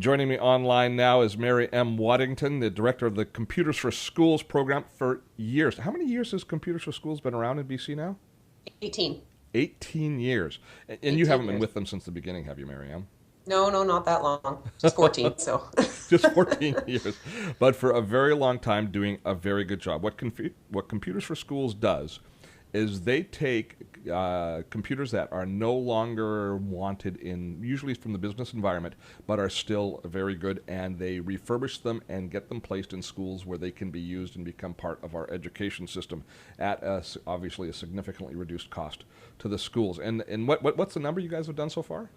Joining me online now is Mary M. Waddington, the director of the Computers for Schools program for years. How many years has Computers for Schools been around in BC now? 18. 18 years. And you 18 haven't been years. with them since the beginning, have you, Mary M? No, no, not that long. Just 14, so. Just 14 years. But for a very long time doing a very good job. What Computers for Schools does is they take computers that are no longer wanted in, usually from the business environment, but are still very good, and they refurbish them and get them placed in schools where they can be used and become part of our education system at obviously a significantly reduced cost to the schools. And what's the number you guys have done so far?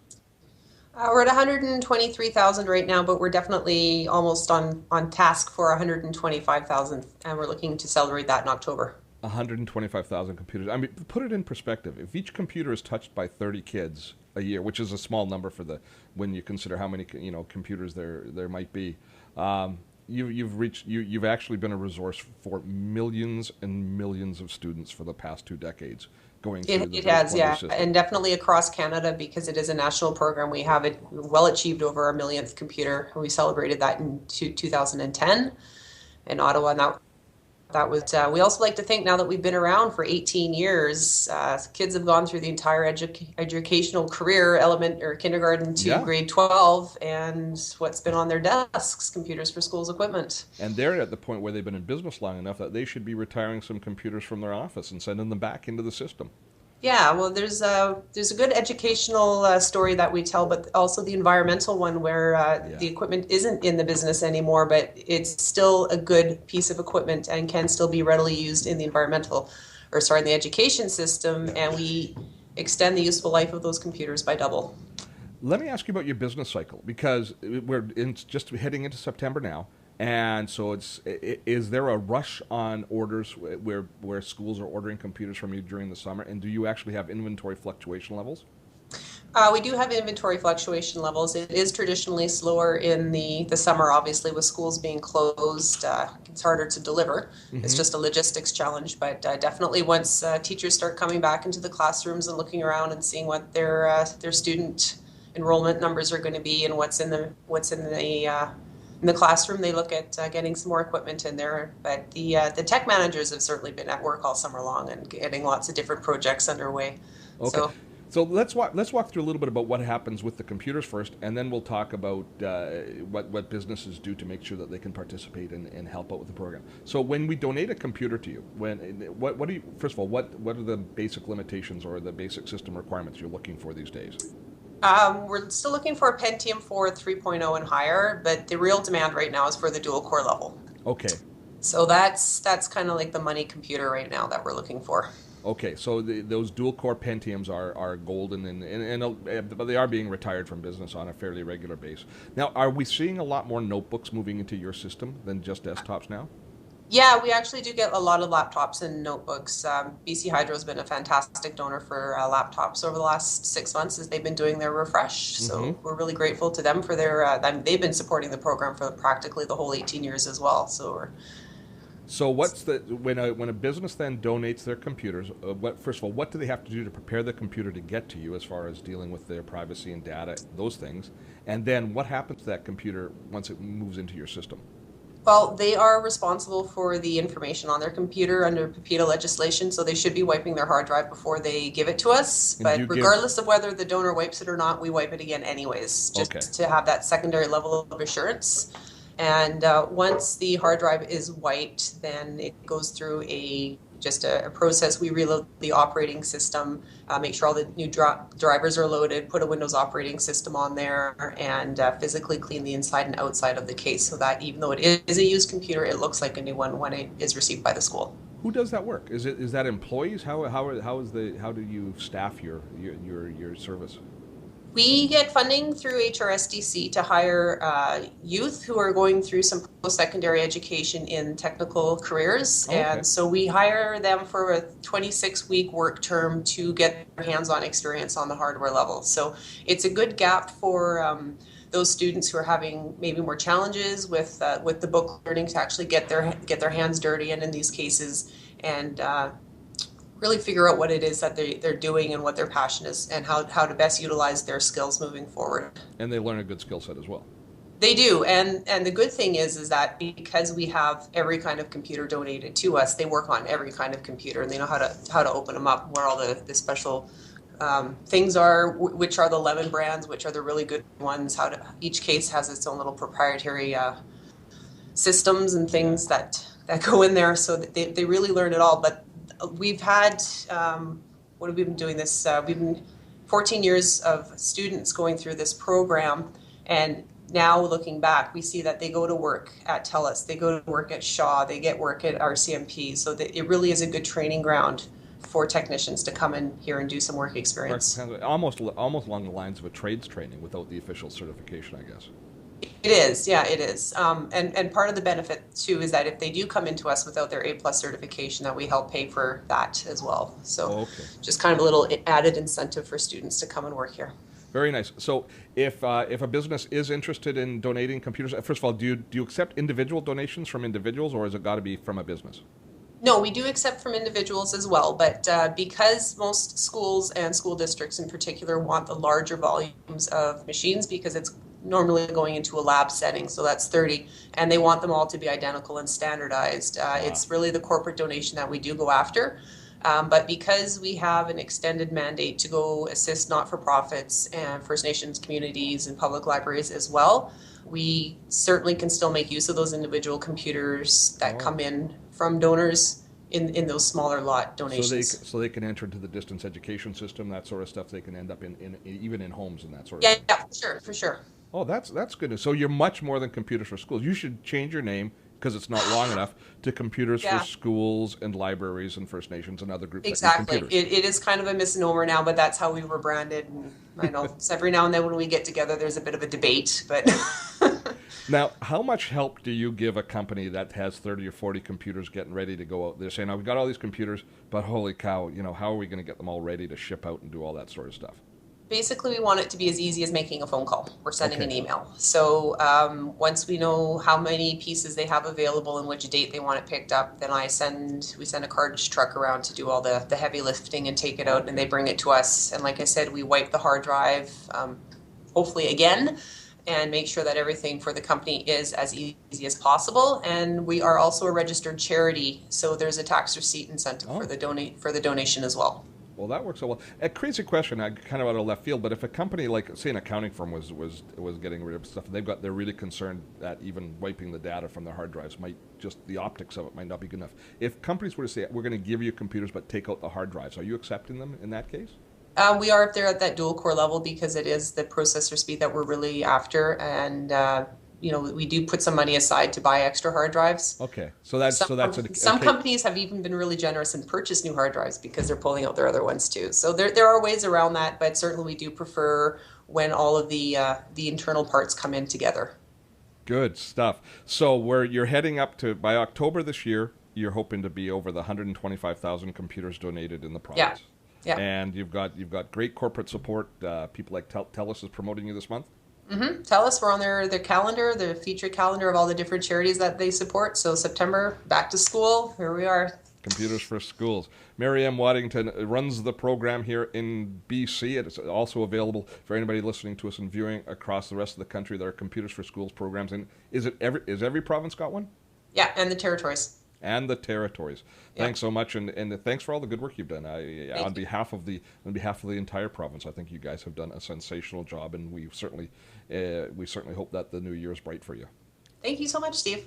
We're at 123,000 right now, but we're definitely almost on task for 125,000, and we're looking to celebrate that in October. 125,000 computers. I mean, put it in perspective. If each computer is touched by 30 kids a year, which is a small number for when you consider how many computers there might be, you've actually been a resource for millions and millions of students for the past 2 decades going through It, the it British has, Columbia yeah, system. and definitely across Canada because it is a national program. We have it well achieved over our millionth computer. We celebrated that in 2010 in Ottawa, and that was, we also like to think now that we've been around for 18 years, kids have gone through the entire educational career, element or kindergarten to Yeah. grade 12, and what's been on their desks, Computers for Schools equipment. And they're at the point where they've been in business long enough that they should be retiring some computers from their office and sending them back into the system. Yeah, well, there's a good educational story that we tell, but also the environmental one where Yeah. the equipment isn't in the business anymore, but it's still a good piece of equipment and can still be readily used in the in the education system, and we extend the useful life of those computers by double. Let me ask you about your business cycle because just heading into September now, and so is there a rush on orders where schools are ordering computers from you during the summer, and do you actually have inventory fluctuation levels? We do have inventory fluctuation levels. It is traditionally slower in the summer, obviously, with schools being closed. It's harder to deliver. It's Mm-hmm. just a logistics challenge. But definitely, once teachers start coming back into the classrooms and looking around and seeing what their student enrollment numbers are going to be and what's in the classroom, they look at getting some more equipment in there. But the tech managers have certainly been at work all summer long and getting lots of different projects underway. Okay. So. So let's walk through a little bit about what happens with the computers first, and then we'll talk about what businesses do to make sure that they can participate and help out with the program. So when we donate a computer to you, what do you first of all what are the basic limitations or the basic system requirements you're looking for these days? We're still looking for a Pentium 4 3.0 and higher, but the real demand right now is for the dual core level. Okay. So that's kind of like the money computer right now that we're looking for. Okay, so those dual core Pentiums are golden, but they are being retired from business on a fairly regular basis. Now, are we seeing a lot more notebooks moving into your system than just desktops now? Yeah, we actually do get a lot of laptops and notebooks. BC Hydro has been a fantastic donor for laptops over the last 6 months as they've been doing their refresh. Mm-hmm. So we're really grateful to them for they've been supporting the program for practically the whole 18 years as well. So we're. So when a business then donates their computers, first of all, what do they have to do to prepare the computer to get to you as far as dealing with their privacy and data, those things, and then what happens to that computer once it moves into your system? Well, they are responsible for the information on their computer under PIPEDA legislation, so they should be wiping their hard drive before they give it to us. And But regardless of whether the donor wipes it or not, we wipe it again anyways, Okay. just to have that secondary level of assurance. And once the hard drive is wiped, then it goes through just a process. We reload the operating system, make sure all the new drivers are loaded, put a Windows operating system on there, and physically clean the inside and outside of the case so that even though it is a used computer, it looks like a new one when it is received by the school. Who does that work? Is that employees? How do you staff your service? We get funding through HRSDC to hire youth who are going through some post-secondary education in technical careers. Okay. And so we hire them for a 26-week work term to get their hands-on experience on the hardware level. So it's a good gap for those students who are having maybe more challenges with the book learning to actually get their hands dirty and in these cases and really figure out what it is that they're doing and what their passion is and how to best utilize their skills moving forward. And they learn a good skill set as well. They do, and the good thing is that because we have every kind of computer donated to us, they work on every kind of computer, and they know how to open them up, where all the special things are, which are the lemon brands, which are the really good ones. Each case has its own little proprietary systems and Yeah. things that go in there, so that they really learn it all. But we've had what have we been doing this? We've been 14 years of students going through this program, and now looking back, we see that they go to work at TELUS, they go to work at Shaw, they get work at RCMP, so that it really is a good training ground for technicians to come in here and do some work experience. Almost along the lines of a trades training without the official certification, I guess. It is, yeah, it is. And part of the benefit too is that if they do come into us without their A+ certification, that we help pay for that as well. So Okay. just kind of a little added incentive for students to come and work here. Very nice. So, if a business is interested in donating computers, first of all, do you accept individual donations from individuals, or has it got to be from a business? No, we do accept from individuals as well, but because most schools and school districts in particular want the larger volumes of machines, because it's normally going into a lab setting, so that's 30, and they want them all to be identical and standardized. It's really the corporate donation that we do go after. But because we have an extended mandate to go assist not-for-profits and First Nations communities and public libraries as well, we certainly can still make use of those individual computers that come in from donors in those smaller lot donations. So they can enter into the distance education system, that sort of stuff. They can end up in even in homes and that sort of Yeah, thing. yeah, for sure, for sure. Oh, that's good. So you're much more than Computers for Schools. You should change your name because it's not long enough to Computers for Yeah, Schools and libraries and First Nations and other groups that need exactly. computers. It is kind of a misnomer now, but that's how we were branded. And I know it's every now and then when we get together, there's a bit of a debate, but Now, how much help do you give a company that has 30 or 40 computers getting ready to go out? They're saying, "Oh, we've got all these computers, but holy cow, how are we going to get them all ready to ship out and do all that sort of stuff?" basically we want it to be as easy as making a phone call or sending Okay. an email. So once we know how many pieces they have available and which date they want it picked up, then we send a cartage truck around to do all the heavy lifting and take it out, and they Okay. bring it to us. And like I said, we wipe the hard drive, hopefully again, and make sure that everything for the company is as easy as possible. And we are also a registered charity, so there's a tax receipt incentive Oh. for the donation as well. Well, that works so well. A crazy question, kind of out of left field, but if a company like, say, an accounting firm was getting rid of stuff, they're really concerned that even wiping the data from their hard drives might just the optics of it might not be good enough. If companies were to say, "We're going to give you computers, but take out the hard drives," are you accepting them in that case? We are up there at that dual core level because it is the processor speed that we're really after, and we do put some money aside to buy extra hard drives. Okay, so that's Some okay. companies have even been really generous and purchased new hard drives because they're pulling out their other ones too. So there are ways around that, but certainly we do prefer when all of the internal parts come in together. Good stuff. So where you're heading up to by October this year, you're hoping to be over the 125,000 computers donated in the Yeah, province. yeah. And you've got great corporate support. People like TELUS is promoting you this month. Tell us, we're on their calendar, the featured calendar of all the different charities that they support. So September, back to school, here we are. Computers for Schools. Mary M. Waddington runs the program here in BC. It's also available for anybody listening to us and viewing across the rest of the country. There are Computers for Schools programs, and is every province got one? Yeah, and the territories. And the territories. Yeah, Thanks so much, and thanks for all the good work you've done. thank On you. behalf of the entire province, I think you guys have done a sensational job, and we certainly hope that the new year is bright for you. Thank you so much, Steve.